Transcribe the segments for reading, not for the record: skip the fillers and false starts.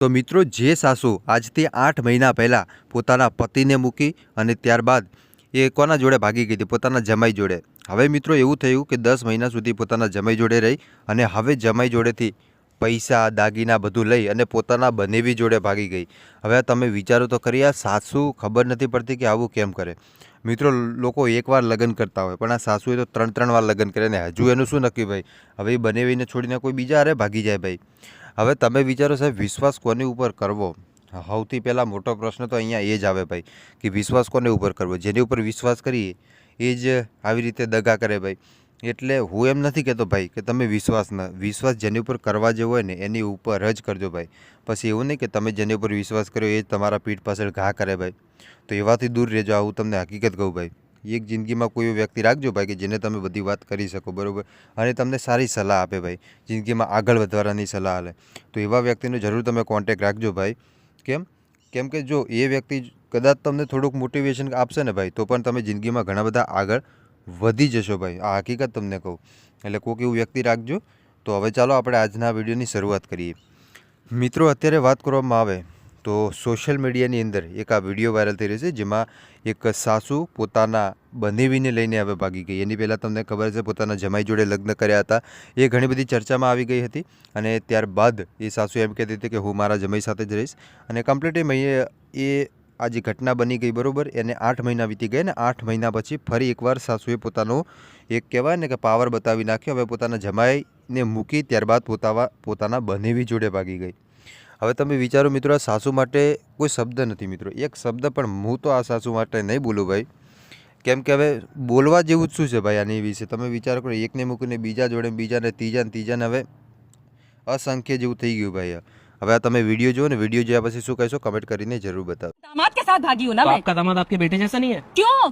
તો મિત્રો, જે સાસુ આજથી 8 મહિના પહેલાં પોતાના પતિને મૂકી અને ત્યારબાદ એ કોના જોડે ભાગી ગઈ હતી? પોતાના જમાઈ જોડે. હવે મિત્રો એવું થયું કે 10 મહિના સુધી પોતાના જમાઈ જોડે રહી અને હવે જમાઈ જોડેથી પૈસા દાગીના બધું લઈ અને પોતાના બનેવી જોડે ભાગી ગઈ. હવે તમે વિચારો તો ખરી, આ સાસુ ખબર નથી પડતી કે આવું કેમ કરે. મિત્રો, લોકો એકવાર લગ્ન કરતા હોય પણ આ સાસુએ તો 3 વાર લગ્ન કરે ને હજુ એનું શું નક્કી ભાઈ? હવે એ બનેવીને છોડીને કોઈ બીજા હારે ભાગી જાય ભાઈ. હવે તમે વિચારો સાહેબ, વિશ્વાસ કોની ઉપર કરવો? સૌથી પહેલાં મોટો પ્રશ્ન તો અહીંયા એ જ આવે ભાઈ કે વિશ્વાસ કોને ઉપર કરવો? જેની ઉપર વિશ્વાસ કરીએ એ જ આવી રીતે દગા કરે ભાઈ. એટલે હું એમ નથી કહેતો ભાઈ કે તમે વિશ્વાસ જેની ઉપર કરવા જેવો હોય ને એની ઉપર જ કરજો ભાઈ. પછી એવું નહીં કે તમે જેની ઉપર વિશ્વાસ કર્યો એ જ તમારા પીઠ પાછળ ઘા કરે ભાઈ. તો એવાથી દૂર રહેજો. આવું તમને હકીકત કહું ભાઈ. એક જિંદગીમાં કોઈ વ્યક્તિ રાખજો ભાઈ કે જેને તમે બધી વાત કરી શકો, બરાબર, અને તમને સારી સલાહ આપે ભાઈ, જિંદગીમાં આગળ વધવાની સલાહ આપે. તો એવા વ્યક્તિનો જરૂર તમે કોન્ટેક્ટ રાખજો ભાઈ. કેમ કે જો એ વ્યક્તિ કદાચ તમને થોડુંક મોટિવેશન આપશે ને ભાઈ, તો પણ તમે જિંદગીમાં ઘણા બધા આગળ વધી જશો ભાઈ. આ હકીકત તમને કહું. એટલે કોઈક એવું વ્યક્તિ રાખજો. તો હવે ચાલો આપણે આજના વિડીયોની શરૂઆત કરીએ. મિત્રો, અત્યારે વાત કરવામાં આવે તો સોશિયલ મીડિયાની અંદર એક આ વિડીયો વાયરલ થઈ રહ્યો છે જેમાં એક સાસુ પોતાના બનેવીને લઈને હવે ભાગી ગઈ. એની પહેલાં તમને ખબર છે પોતાના જમાઈ જોડે લગ્ન કર્યા હતા. એ ઘણી બધી ચર્ચામાં આવી ગઈ હતી અને ત્યારબાદ એ સાસુ એમ કહેતી હતી કે હું મારા જમાઈ સાથે જ રહીશ. અને કમ્પ્લીટ એ આ જે ઘટના બની ગઈ, બરાબર, એને 8 મહિના વીતી ગયા ને 8 મહિના પછી ફરી એકવાર સાસુએ પોતાનો એક કહેવાય ને કે પાવર બતાવી નાખ્યો. હવે પોતાના જમાઈને મૂકી ત્યારબાદ પોતાના બનેવી જોડે ભાગી ગઈ. હવે તમે વિચારો મિત્રો, આ સાસુ માટે કોઈ શબ્દ નથી મિત્રો, એક શબ્દ પણ હું તો આ સાસુ માટે નહીં બોલું ભાઈ. કેમ કે હવે બોલવા જેવું જ શું છે ભાઈ આની વિશે? તમે વિચાર કરો, એકને મૂકીને બીજા જોડે, બીજાને ત્રીજાને હવે અસંખ્ય જેવું થઈ ગયું ભાઈ. હવે આ તમે વિડીયો જો ને, વિડીયો જોયા પછી શું કહેશો કમેન્ટ કરીને જરૂર બતાવો. दामाद के साथ भागी हूँ ना मैं। आपका दामाद आपके बेटे जैसा नहीं है?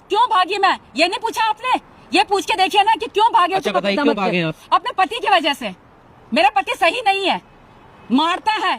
क्यों भागी मैं? ये नहीं पूछा आपने? ये पूछ के देखिए ना कि क्यों भागे? अच्छा तुम बताइए, अपने क्यों दामाद भागे के? आप? अपने पति की वजह से। मेरा पति सही नहीं है, मारता है,